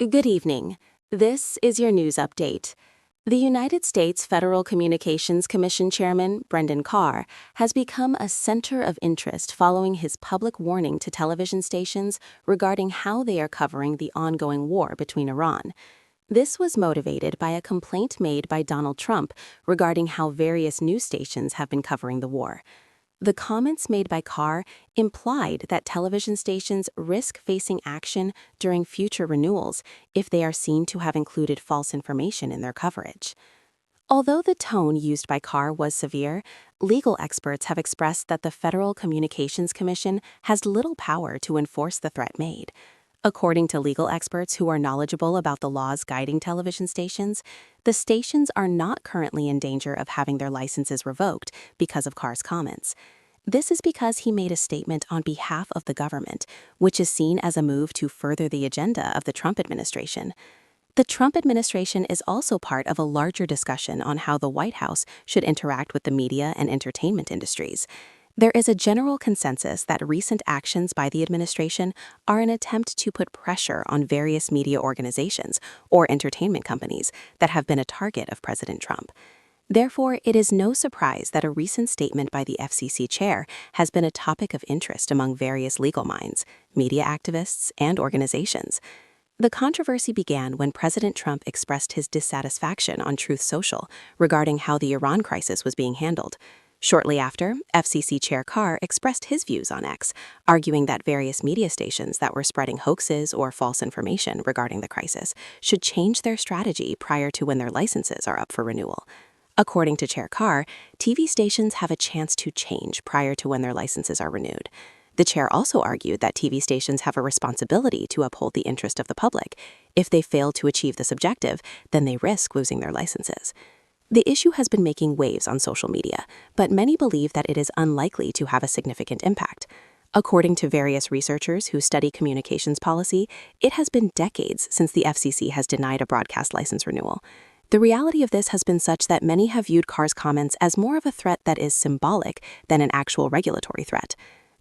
Good evening. This is your news update. The United States Federal Communications Commission Chairman Brendan Carr has become a center of interest following his public warning to television stations regarding how they are covering the ongoing war between Iran. This was motivated by a complaint made by Donald Trump regarding how various news stations have been covering the war. The comments made by Carr implied that television stations risk facing action during future renewals if they are seen to have included false information in their coverage. Although the tone used by Carr was severe, legal experts have expressed that the Federal Communications Commission has little power to enforce the threat made. According to legal experts who are knowledgeable about the laws guiding television stations, the stations are not currently in danger of having their licenses revoked because of Carr's comments. This is because he made a statement on behalf of the government, which is seen as a move to further the agenda of the Trump administration. The Trump administration is also part of a larger discussion on how the White House should interact with the media and entertainment industries. There is a general consensus that recent actions by the administration are an attempt to put pressure on various media organizations or entertainment companies that have been a target of President Trump. Therefore, it is no surprise that a recent statement by the FCC chair has been a topic of interest among various legal minds, media activists, and organizations. The controversy began when President Trump expressed his dissatisfaction on Truth Social regarding how the Iran crisis was being handled. Shortly after, FCC Chair Carr expressed his views on X, arguing that various media stations that were spreading hoaxes or false information regarding the crisis should change their strategy prior to when their licenses are up for renewal. According to Chair Carr, TV stations have a chance to change prior to when their licenses are renewed. The chair also argued that TV stations have a responsibility to uphold the interest of the public. If they fail to achieve this objective, then they risk losing their licenses. The issue has been making waves on social media, but many believe that it is unlikely to have a significant impact. According to various researchers who study communications policy, it has been decades since the FCC has denied a broadcast license renewal. The reality of this has been such that many have viewed Carr's comments as more of a threat that is symbolic than an actual regulatory threat.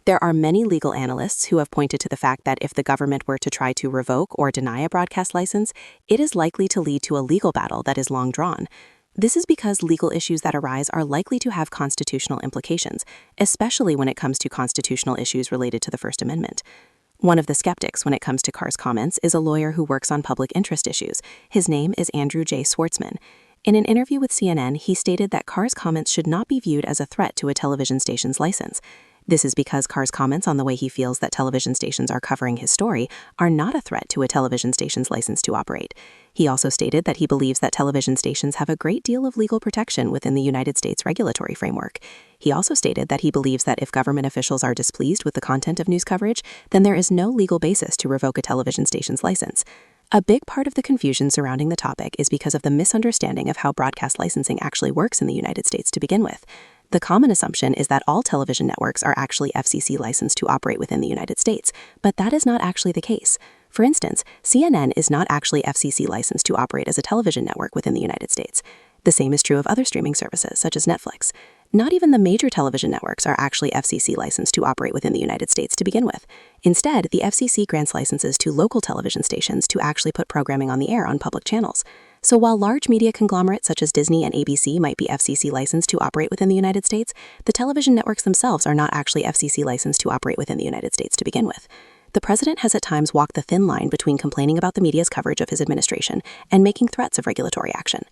There are many legal analysts who have pointed to the fact that if the government were to try to revoke or deny a broadcast license, it is likely to lead to a legal battle that is long drawn. This is because legal issues that arise are likely to have constitutional implications, especially when it comes to constitutional issues related to the First Amendment. One of the skeptics when it comes to Carr's comments is a lawyer who works on public interest issues. His name is Andrew J. Swartzman. In an interview with CNN, he stated that Carr's comments should not be viewed as a threat to a television station's license. This is because Carr's comments on the way he feels that television stations are covering his story are not a threat to a television station's license to operate. He also stated that he believes that television stations have a great deal of legal protection within the United States regulatory framework. He also stated that he believes that if government officials are displeased with the content of news coverage, then there is no legal basis to revoke a television station's license. A big part of the confusion surrounding the topic is because of the misunderstanding of how broadcast licensing actually works in the United States to begin with. The common assumption is that all television networks are actually FCC licensed to operate within the United States, but that is not actually the case. For instance, CNN is not actually FCC licensed to operate as a television network within the United States. The same is true of other streaming services, such as Netflix. Not even the major television networks are actually FCC licensed to operate within the United States to begin with. Instead, the FCC grants licenses to local television stations to actually put programming on the air on public channels. So while large media conglomerates such as Disney and ABC might be FCC licensed to operate within the United States, the television networks themselves are not actually FCC licensed to operate within the United States to begin with. The president has at times walked the thin line between complaining about the media's coverage of his administration and making threats of regulatory action.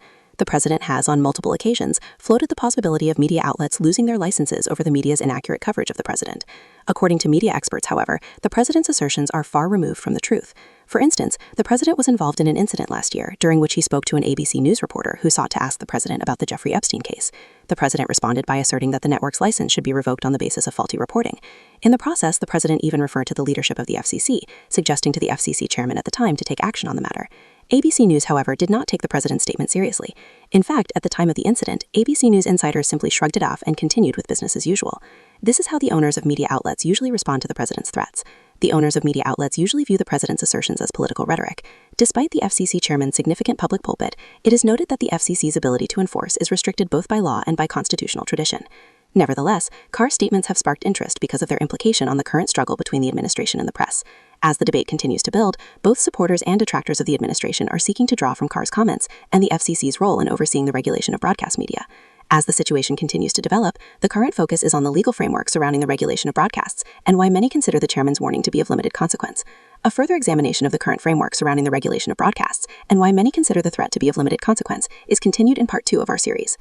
The president has, on multiple occasions, floated the possibility of media outlets losing their licenses over the media's inaccurate coverage of the president. According to media experts, however, the president's assertions are far removed from the truth. For instance, the president was involved in an incident last year during which he spoke to an ABC News reporter who sought to ask the president about the Jeffrey Epstein case. The president responded by asserting that the network's license should be revoked on the basis of faulty reporting. In the process, the president even referred to the leadership of the FCC, suggesting to the FCC chairman at the time to take action on the matter. ABC News, however, did not take the president's statement seriously. In fact, at the time of the incident, ABC News insiders simply shrugged it off and continued with business as usual. This is how the owners of media outlets usually respond to the president's threats. The owners of media outlets usually view the president's assertions as political rhetoric. Despite the FCC chairman's significant public pulpit, it is noted that the FCC's ability to enforce is restricted both by law and by constitutional tradition. Nevertheless, Carr's statements have sparked interest because of their implication on the current struggle between the administration and the press. As the debate continues to build, both supporters and detractors of the administration are seeking to draw from Carr's comments and the FCC's role in overseeing the regulation of broadcast media. As the situation continues to develop, the current focus is on the legal framework surrounding the regulation of broadcasts and why many consider the chairman's warning to be of limited consequence. A further examination of the current framework surrounding the regulation of broadcasts and why many consider the threat to be of limited consequence is continued in part 2 of our series.